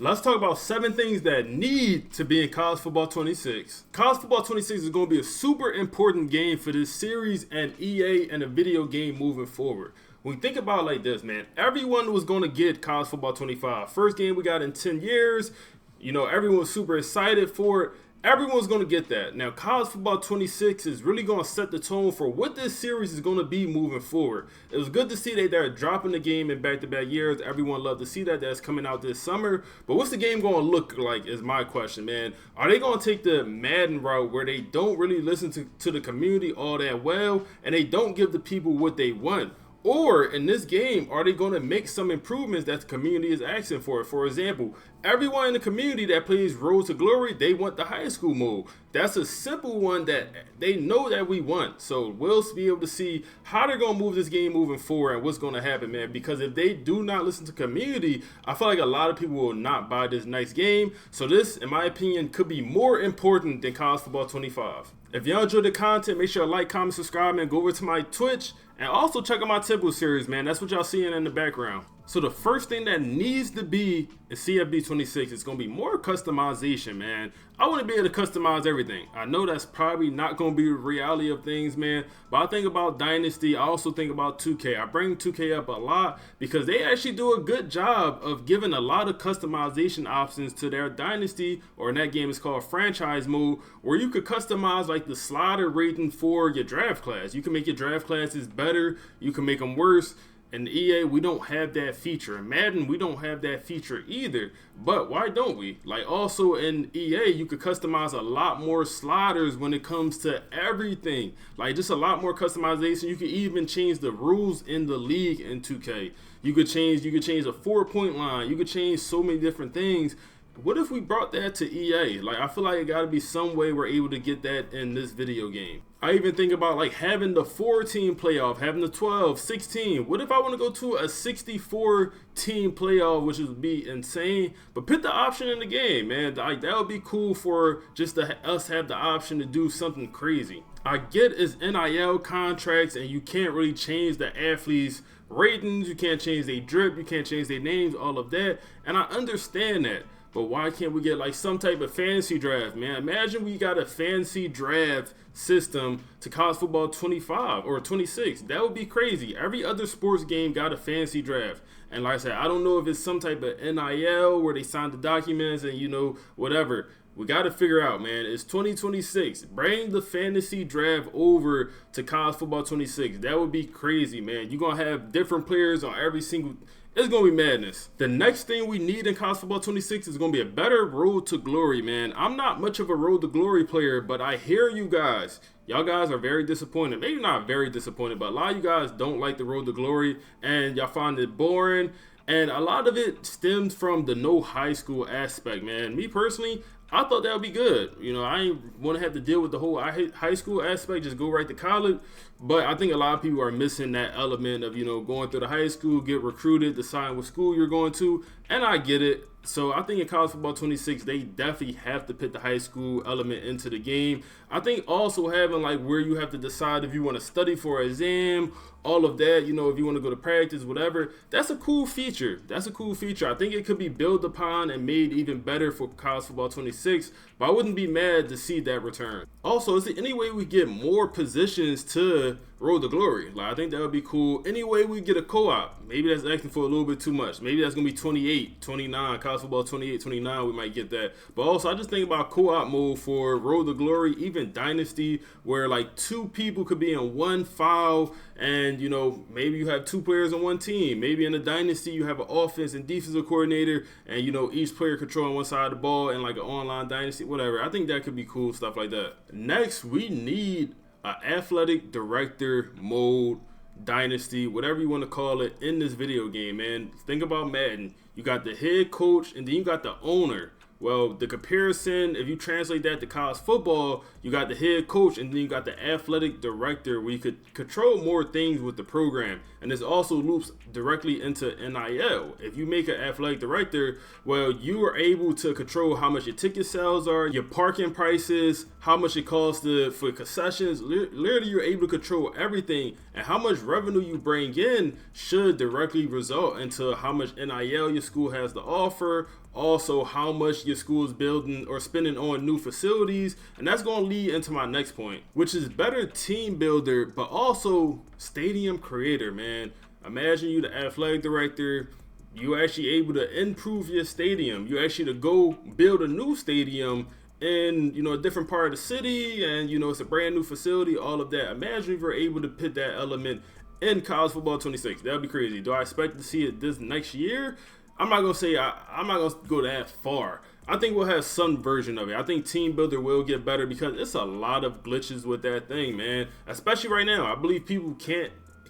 Let's talk about 7 things that need to be in College Football 26. College Football 26 is going to be a super important game for this series and EA and a video game moving forward. When you think about it like this, man, everyone was going to get College Football 25. First game we got in 10 years. You know, everyone was super excited for it. Everyone's going to get that. Now, College Football 26 is really going to set the tone for what this series is going to be moving forward. It was good to see that they're dropping the game in back-to-back years. Everyone loved to see that. That's coming out this summer. But what's the game going to look like is my question, man. Are they going to take the Madden route where they don't really listen to the community all that well and they don't give the people what they want? Or in this game, are they going to make some improvements that the community is asking for? For example, everyone in the community that plays Road to Glory, they want the high school mode. That's a simple one that they know that we want. So we'll be able to see how they're going to move this game moving forward and what's going to happen, man. Because if they do not listen to community, I feel like a lot of people will not buy this nice game. So this, in my opinion, could be more important than College Football 25. If y'all enjoyed the content, make sure to like, comment, subscribe, and go over to my Twitch. And also check out my Temple series, man. That's what y'all seeing in the background. So the first thing that needs to be in CFB 26 is going to be more customization, man. I want to be able to customize everything. I know that's probably not going to be the reality of things, man. But I think about Dynasty. I also think about 2K. I bring 2K up a lot because they actually do a good job of giving a lot of customization options to their Dynasty, or in that game it's called Franchise Mode, where you could customize like the slider rating for your draft class. You can make your draft classes better. You can make them worse. In EA, we don't have that feature. In Madden, we don't have that feature either. But why don't we? Like, also in EA, you could customize a lot more sliders when it comes to everything. Like, just a lot more customization. You could even change the rules in the league in 2K. You could change a 4-point line. You could change so many different things. What if we brought that to EA? Like, I feel like it got to be some way we're able to get that in this video game. I even think about like having the 4-team playoff, having the 12, 16. What if I want to go to a 64-team playoff, which would be insane? But put the option in the game, man. Like, that would be cool for just us have the option to do something crazy. I get it's NIL contracts and you can't really change the athletes' ratings. You can't change their drip. You can't change their names, all of that. And I understand that. But why can't we get like some type of fantasy draft, man? Imagine we got a fantasy draft system to College Football 25 or 26. That would be crazy. Every other sports game got a fantasy draft. And like I said, I don't know if it's some type of NIL where they sign the documents and, you know, whatever. We got to figure out, man. It's 2026. Bring the fantasy draft over to College Football 26. That would be crazy, man. You're going to have different players on every single... It's going to be madness. The next thing we need in College Football 26 is going to be a better Road to Glory, man. I'm not much of a Road to Glory player, but I hear you guys. Y'all guys are very disappointed. Maybe not very disappointed, but a lot of you guys don't like the Road to Glory, and y'all find it boring. And a lot of it stems from the no high school aspect, man. Me personally, I thought that would be good. You know, I ain't want to have to deal with the whole high school aspect, just go right to college. But I think a lot of people are missing that element of, you know, going through the high school, get recruited, decide what school you're going to. And I get it. So I think in College Football 26, they definitely have to put the high school element into the game. I think also having like where you have to decide if you want to study for an exam, all of that, you know, if you want to go to practice, whatever, that's a cool feature. That's a cool feature. I think it could be built upon and made even better for College Football 26, but I wouldn't be mad to see that return. Also, is there any way we get more positions to Road to Glory? Like, I think that would be cool. Any way we get a co-op, maybe that's asking for a little bit too much. Maybe that's going to be 28, 29, College Football 28, 29, we might get that. But also, I just think about co-op mode for Road to Glory, even Dynasty, where like 2 people could be in one file, and, you know, maybe you have 2 players on one team. Maybe in a Dynasty, you have an offense and defensive coordinator, and, you know, each player controlling one side of the ball, and like an online Dynasty, whatever. I think that could be cool, stuff like that. Next, we need an athletic director mode, Dynasty, whatever you want to call it, in this video game, man. Think about Madden. You got the head coach, and then you got the owner. Well, the comparison, if you translate that to college football, you got the head coach and then you got the athletic director where you could control more things with the program. And this also loops directly into NIL. If you make an athletic director, well, you are able to control how much your ticket sales are, your parking prices, how much it costs for concessions. Literally, you're able to control everything. And how much revenue you bring in should directly result into how much NIL your school has to offer, also how much your school is building or spending on new facilities. And that's going to lead into my next point, which is better team builder, but also stadium creator, man. Imagine you the athletic director, you actually able to improve your stadium. You actually to go build a new stadium in, a different part of the city, and, it's a brand new facility, all of that. Imagine if you're able to put that element in college football 26. That would be crazy. Do I expect to see it this next year? I'm not going to say I'm not going to go that far. I think we'll have some version of it. I think Team Builder will get better because it's a lot of glitches with that thing, man. Especially right now. I believe people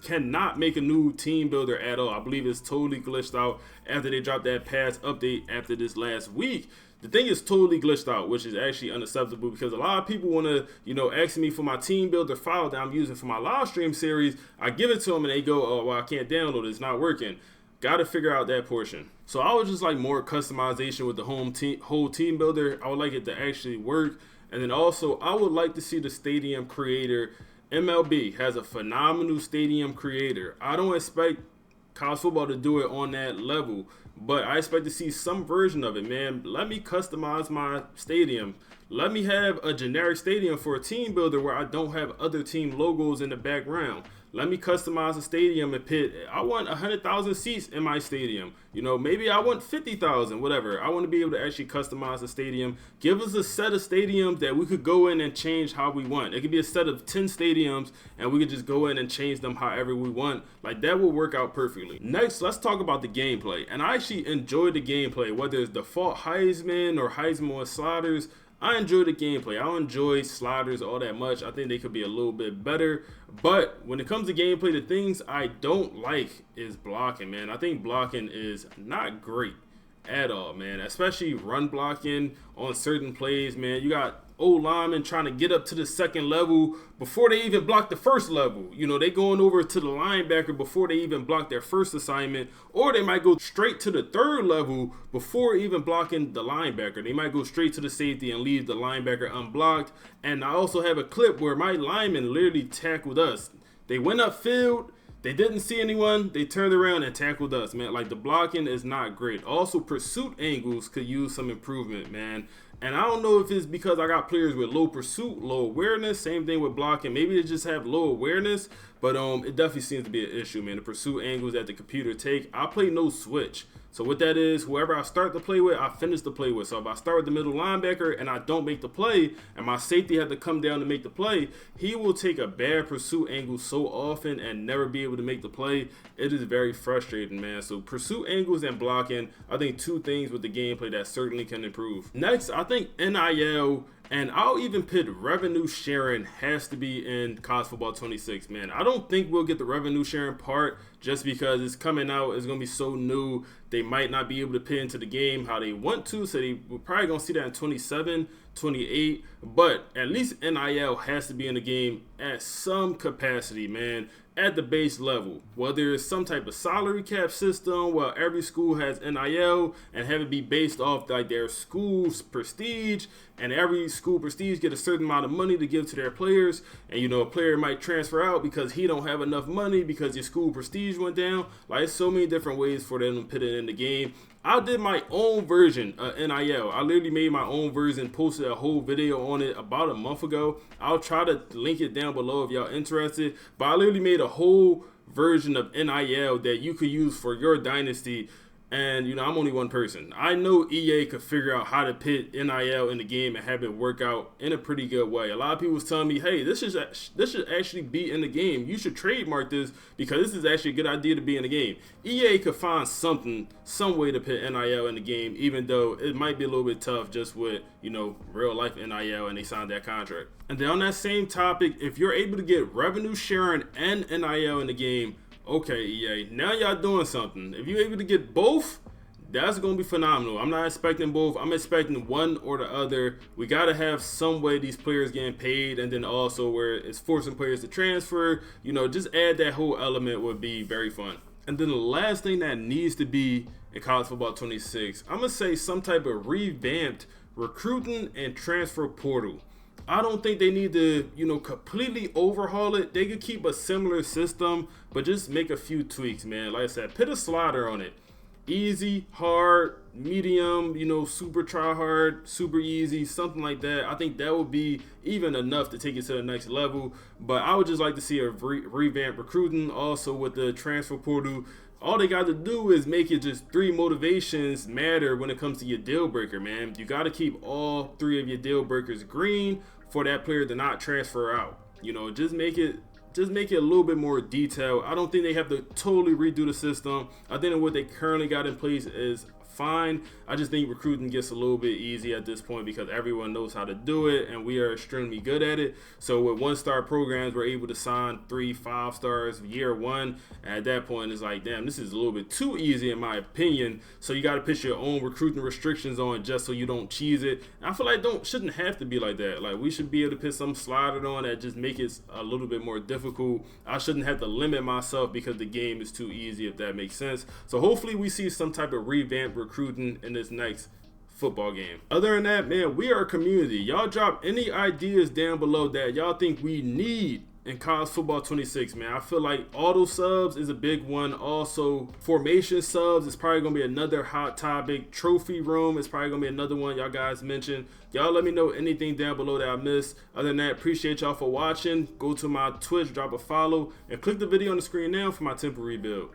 cannot make a new Team Builder at all. I believe it's totally glitched out after they dropped that patch update after this last week. The thing is totally glitched out, which is actually unacceptable because a lot of people want to, ask me for my Team Builder file that I'm using for my live stream series. I give it to them and they go, oh, well, I can't download it. It's not working. Got to figure out that portion. So I would just like more customization with the whole Team Builder. I would like it to actually work. And then also, I would like to see the stadium creator. MLB has a phenomenal stadium creator. I don't expect college football to do it on that level, but I expect to see some version of it, man. Let me customize my stadium. Let me have a generic stadium for a team builder where I don't have other team logos in the background. Let me customize a stadium and pit. I want 100,000 seats in my stadium. Maybe I want 50,000, whatever. I want to be able to actually customize a stadium. Give us a set of stadiums that we could go in and change how we want. It could be a set of 10 stadiums and we could just go in and change them however we want. Like, that will work out perfectly. Next, let's talk about the gameplay. And I actually enjoy the gameplay, whether it's default Heisman or Heisman with sliders. I enjoy the gameplay. I don't enjoy sliders all that much. I think they could be a little bit better. But when it comes to gameplay, the things I don't like is blocking, man. I think blocking is not great at all, man. Especially run blocking on certain plays, man. You got old linemen trying to get up to the second level before they even block the first level. They going over to the linebacker before they even block their first assignment, or they might go straight to the third level before even blocking the linebacker. They might go straight to the safety and leave the linebacker unblocked. And I also have a clip where my lineman literally tackled us. They went upfield, they didn't see anyone, they turned around and tackled us, man. Like, the blocking is not great. Also, pursuit angles could use some improvement, man. And I don't know if it's because I got players with low pursuit, low awareness. Same thing with blocking. Maybe they just have low awareness, but it definitely seems to be an issue, man. The pursuit angles that the computer take. I play no switch. So what that is, whoever I start the play with, I finish the play with. So if I start with the middle linebacker and I don't make the play, and my safety had to come down to make the play, he will take a bad pursuit angle so often and never be able to make the play. It is very frustrating, man. So pursuit angles and blocking, I think two things with the gameplay that certainly can improve. Next, I think NIL, and I'll even put revenue sharing has to be in college football 26, man. I don't think we'll get the revenue sharing part just because it's coming out. It's going to be so new. They might not be able to put into the game how they want to. So we're probably going to see that in 27, 28. But at least NIL has to be in the game at some capacity, man. At the base level, whether it's some type of salary cap system where every school has NIL and have it be based off like their school's prestige, and every school prestige get a certain amount of money to give to their players, and a player might transfer out because he don't have enough money because your school prestige went down. Like, so many different ways for them to put it in the game. I did my own version of NIL. I literally made my own version, posted a whole video on it about a month ago. I'll try to link it down below if y'all interested. But I literally made a whole version of NIL that you could use for your dynasty. And, I'm only one person. I know EA could figure out how to put NIL in the game and have it work out in a pretty good way. A lot of people was telling me, hey, this should actually be in the game. You should trademark this because this is actually a good idea to be in the game. EA could find some way to put NIL in the game, even though it might be a little bit tough just with, real life NIL and they signed that contract. And then on that same topic, if you're able to get revenue sharing and NIL in the game, okay, EA, now y'all doing something. If you're able to get both, that's going to be phenomenal. I'm not expecting both. I'm expecting one or the other. We got to have some way these players getting paid, and then also where it's forcing players to transfer. Just add that whole element would be very fun. And then the last thing that needs to be in college football 26, I'm going to say some type of revamped recruiting and transfer portal. I don't think they need to, completely overhaul it. They could keep a similar system, but just make a few tweaks, man. Like I said, put a slider on it. easy, hard, medium, you know, super try hard, super easy, something like that. I think that would be even enough to take it to the next level. But I would just like to see a revamp recruiting. Also with the transfer portal, all they got to do is make it just 3 motivations matter when it comes to your deal breaker, man. You got to keep all 3 of your deal breakers green for that player to not transfer out. You know, just make it a little bit more detailed. I don't think they have to totally redo the system. I think that what they currently got in place is fine. I just think recruiting gets a little bit easy at this point because everyone knows how to do it and we are extremely good at it. So with 1-star programs, we're able to sign 3, 5 stars year 1. And at that point, it's like, damn, this is a little bit too easy in my opinion. So you got to put your own recruiting restrictions on just so you don't cheese it. And I feel like shouldn't have to be like that. Like we should be able to put some slider on that just make it a little bit more difficult. I shouldn't have to limit myself because the game is too easy, if that makes sense. So hopefully we see some type of revamped recruiting in this next football game. Other than that, man, we are a community. Y'all drop any ideas down below that y'all think we need in college football 26, man. I feel like auto subs is a big one. Also, formation subs is probably gonna be another hot topic. Trophy room is probably gonna be another one y'all guys mentioned. Y'all let me know anything down below that I missed. Other than that, appreciate y'all for watching. Go to my Twitch, drop a follow, and click the video on the screen now for my temporary build.